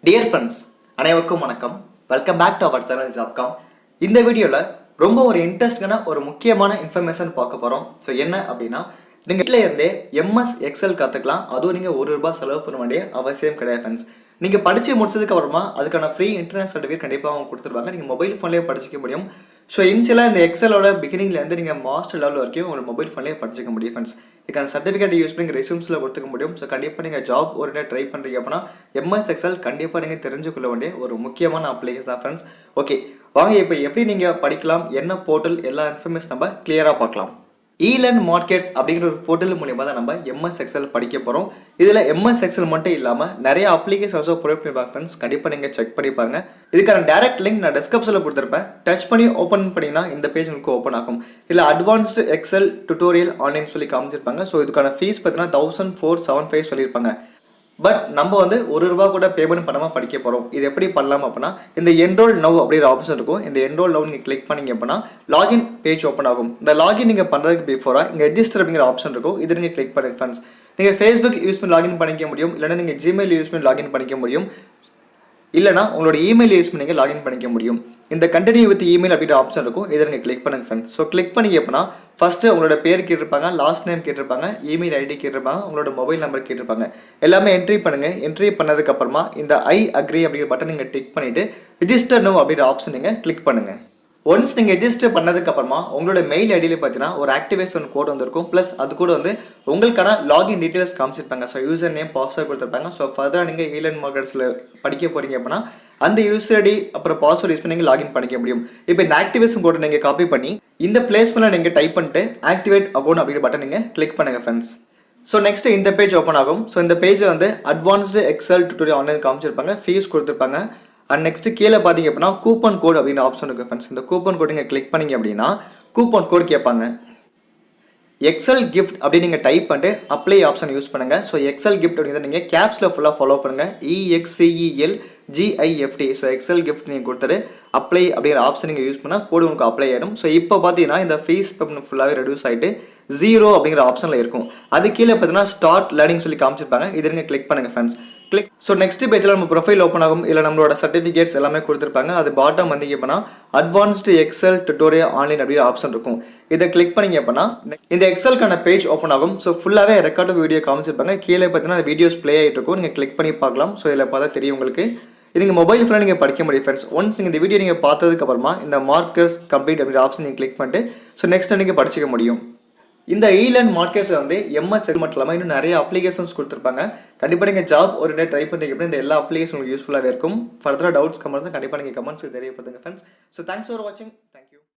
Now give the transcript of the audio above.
Dear friends, அனைவருக்கும் வணக்கம். Welcome back to our channel Jobcom. இந்த வீடியோவில் ரொம்ப ஒரு இன்ட்ரெஸ்டிங்கான ஒரு முக்கியமான இன்ஃபர்மேஷன் பார்க்க போகிறோம். ஸோ என்ன அப்படின்னா, நீங்கள் வீட்டில் இருந்தே எம்எஸ் எக்ஸல் கற்றுக்கலாம். அதுவும் நீங்கள் ₹1 செலவு பண்ண வேண்டிய அவசியம் கிடையாது ஃப்ரெண்ட்ஸ். நீங்கள் படித்து முடிச்சதுக்கு அப்புறமா அதுக்கான ஃப்ரீ இன்டர்நெட் சர்டிஃபிகேட் கண்டிப்பாக அவங்க கொடுத்துருவாங்க. நீங்கள் மொபைல் ஃபோன்லேயே படிச்சிக்க முடியும். ஸோ இனிஷியலாக இந்த எக்ஸலோட பிகினிங்லேருந்து நீங்கள் மாஸ்டர் லெவல் வரைக்கும் உங்களோட மொபைல் ஃபோன்லேயே படிச்சிக்க முடியும் ஃப்ரெண்ட்ஸ். இதுக்கான சர்டிஃபிகேட் யூஸ் பண்ணி ரெஸ்யூம்ஸில் கொடுத்துக்க முடியும். ஸோ கண்டிப்பாக நீங்கள் ஜாப் ஒரு ட்ரை பண்ணுறீங்க அப்படின்னா எம்எஸ் எக்ஸல் கண்டிப்பாக நீங்கள் தெரிஞ்சுக்கொள்ள வேண்டிய ஒரு முக்கியமான அப்ளிகேஷன் தான் ஃப்ரெண்ட்ஸ். ஓகே, வாங்க இப்போ எப்படி நீங்கள் படிக்கலாம், என்ன போர்ட்டல், எல்லா இன்ஃபர்மேஷன் நம்ம கிளியராக பார்க்கலாம். ஈலன் மார்க்கெட்ஸ் அப்படிங்கிற ஒரு போர்ட்டல் மூலியமாக தான் நம்ம எம்எஸ் எக்ஸல் படிக்க போகிறோம். இதில் எம்எஸ் எக்ஸல் மட்டும் இல்லாமல் நிறைய அப்ளிகேஷன்ஸும் ப்ரொவைட் பண்ணிப்பாங்க ஃப்ரெண்ட்ஸ். கண்டிப்பாக நீங்கள் செக் பண்ணி பாருங்க. இதுக்கான டேரக்ட் லிங்க் நான் டிஸ்கிரிப்ஷனில் கொடுத்துருப்பேன். டச் பண்ணி ஓப்பன் பண்ணிங்கன்னா இந்த பேஜ் உங்களுக்கு ஓப்பன் ஆகும். இல்லை அட்வான்ஸ்டு எக்ஸல் டுட்டோரியல் ஆன்லைன் சொல்லி காமிச்சிருப்பாங்க. ஸோ இதுக்கான ஃபீஸ் பார்த்தீங்கன்னா 1475 சொல்லியிருப்பாங்க. பட் நம்ம வந்து ₹1 கூட பேமெண்ட் பண்ணாமல் படிக்க போகிறோம். இது எப்படி பண்ணலாம் அப்படின்னா, இந்த என்ரோல் நவ் அப்படிங்கிற ஆப்ஷன் இருக்கும். இந்த என்ரோல் நவ் நீங்கள் கிளிக் பண்ணிங்க அப்படின்னா லாகின் பேஜ் ஓப்பன் ஆகும். இந்த லாகின் நீங்கள் பண்ணுறதுக்கு பிஃபோராக இங்கே ரெஜிஸ்டர் அப்படிங்கிற ஆப்ஷன் இருக்கும். இது நீங்கள் கிளிக் பண்ணுங்க ஃப்ரெண்ட்ஸ். நீங்கள் ஃபேஸ்புக் யூஸ் பண்ணி லாகின் பண்ணிக்க முடியும், இல்லைனா நீங்கள் ஜிமெயில் யூஸ் பண்ணி லாகின் பண்ணிக்க முடியும், இல்லைனா உங்களோட இமெயில் யூஸ் பண்ணி லாகின் பண்ணிக்க முடியும். இந்த கண்டினியூ வித் இமெயில் அப்படின்ற ஆப்ஷன் இருக்கும். இதை நீங்கள் கிளிக் பண்ணுங்க ஃப்ரெண்ட்ஸ். ஸோ கிளிக் பண்ணிங்க அப்படின்னா ஃபஸ்ட்டு உங்களோட பேர் கேட்டிருப்பாங்க, லாஸ்ட் நேம் கேட்டிருப்பாங்க, இமெயில் ஐடி கேட்டிருப்பாங்க, உங்களோட மொபைல் நம்பர் கேட்டிருப்பாங்க. எல்லாமே என்ட்ரி பண்ணுங்கள். என்ட்ரி பண்ணதுக்கப்புறமா இந்த ஐ அக்ரி அப்படிங்கிற பட்டன் நீங்கள் டிக் பண்ணிவிட்டு ரிஜிஸ்டர் நோ அப்படிங்கிற ஆப்ஷன் நீங்கள் கிளிக் பண்ணுங்கள். ஒன்ஸ் நீங்கள் ரெஜிஸ்டர் பண்ணதுக்கப்புறமா உங்களோட மெயில் ஐடியில் பார்த்தீங்கன்னா ஒரு ஆக்டிவேஷன் கோட் வந்திருக்கும். ப்ளஸ் அது கூட வந்து உங்களுக்கான லாகின் டீட்டெயில்ஸ் காமிச்சிருப்பாங்க. ஸோ யூசர் நேம், பாஸ்வேர்ட் கொடுத்துருப்பாங்க. ஸோ ஃபர்தராக நீங்கள் ஈலன் மார்க்கெட்ஸில் படிக்க போகிறீங்க அப்படின்னா அந்த யூசர் ஐடி அப்புறம் பாஸ்வேர்ட் யூஸ் பண்ணி நீங்கள் லாகின் பண்ணிக்க முடியும். இப்போ இந்த ஆக்டிவேஷன் கோடை நீங்கள் காப்பி பண்ணி இந்த பிளேஸ்மெண்ட்டில் நீங்கள் டைப் பண்ணிட்டு ஆக்டிவேட் அக்கௌண்ட் அப்படிங்கிற பட்டன் நீங்கள் கிளிக் பண்ணுங்கள் ஃப்ரெண்ட்ஸ். ஸோ நெக்ஸ்ட் இந்த பேஜ் ஓப்பன் ஆகும். ஸோ இந்த பேஜ் வந்து அட்வான்ஸ்டு எக்ஸல் டுட்டோரியல் ஆன்லைன் காமிச்சிருப்பாங்க, ஃபீஸ் கொடுத்துருப்பாங்க. அண்ட் நெக்ஸ்ட் கீழே பார்த்தீங்க அப்படின்னா கூப்பன் கோட் அப்படின்னு ஆப்ஷன் இருக்குது ஃப்ரெண்ட்ஸ். இந்த கூப்பன் கோட் நீங்கள் கிளிக் பண்ணிங்க அப்படின்னா கூப்பன் கோட் கேட்பாங்க. எக்ஸல் கிஃப்ட் அப்படின்னு நீங்கள் டைப் பண்ணிட்டு அப்ளை ஆப்ஷன் யூஸ் பண்ணுங்கள். ஸோ எக்ஸல் கிஃப்ட் அப்படிங்கிறத நீங்கள் கேப்ஸில் ஃபுல்லாக ஃபாலோ பண்ணுங்கள். EXCELGIFT. ஸோ எக்ஸல் கிஃப்ட் நீங்கள் கொடுத்துட்டு அப்ளை அப்படிங்கிற ஆப்ஷன் நீங்கள் யூஸ் பண்ணால் கோடு உங்களுக்கு அப்ளை ஆகிடும். ஸோ இப்போ பார்த்தீங்கன்னா இந்த ஃபீஸ் ஃபுல்லாகவே ரெடியூஸ் ஆகிட்டு 0 அப்படிங்கிற ஆப்ஷனில் இருக்கும். அது கீழே பார்த்தீங்கன்னா ஸ்டார்ட் லேர்னிங் சொல்லி காமிச்சிருப்பாங்க. இதை நீங்கள் கிளிக் பண்ணுங்கள் ஃப்ரெண்ட்ஸ். கிளிக். ஸோ நெக்ஸ்ட் பேஜில் நம்ம ப்ரொஃபைல் ஓப்பன் ஆகும். இல்லை நம்மளோட சர்டிஃபிகேட்ஸ் எல்லாமே கொடுத்துருப்பாங்க. அது பாட்டம் வந்தீங்க அப்படின்னா அட்வான்ஸ்டு எக்ஸல் டுட்டோரியல் ஆன்லைன் அப்படிங்கிற ஆப்ஷன் இருக்கும். இதை கிளிக் பண்ணிங்க அப்படின்னா இந்த எக்ஸலுக்கான பேஜ் ஓப்பன் ஆகும். ஸோ ஃபுல்லாகவே ரெக்கார்டு வீடியோ காமிச்சிருப்பாங்க. கீழே பார்த்தீங்கன்னா வீடியோஸ் ப்ளே ஆகிட்டு இருக்கும். நீங்கள் கிளிக் பண்ணி பார்க்கலாம். ஸோ இதில் பார்த்தா தெரியும் உங்களுக்கு. இது நீங்கள் மொபைல் ஃபோனில் நீங்கள் படிக்க முடியும் ஃப்ரெண்ட்ஸ். ஒன்ஸ் நீங்கள் இந்த வீடியோ நீங்கள் பார்த்ததுக்கப்புறமா இந்த மார்க்கர்ஸ் கம்ப்ளீட் அப்படிங்கிற ஆப்ஷன் நீங்கள் கிளிக் பண்ணிட்டு ஸோ நெக்ஸ்ட் நீங்கள் படிச்சிக்க முடியும். இந்த ஈலன் மார்க்கெட்ஸில் வந்து எம்எஸ் மட்டும் இல்லாமல் இன்னும் நிறைய அப்ளிகேஷன்ஸ் கொடுத்துருப்பாங்க. கண்டிப்பாக நீங்கள் ஜாப் ஒரு ட்ரை பண்ணுறீங்க அப்படின்னா இந்த எல்லா அப்ளிகேஷன் உங்களுக்கு யூஸ்ஃபுல்லாகவே இருக்கும். ஃபர்தராக டவுட்ஸ் கமெண்ட்ஸ் கண்டிப்பாக நீங்கள் கமெண்ட்ஸுக்கு தெரியப்படுத்துங்க ஃப்ரெண்ட்ஸ். ஸோ தேங்க்ஸ் ஃபார் வாட்சிங்.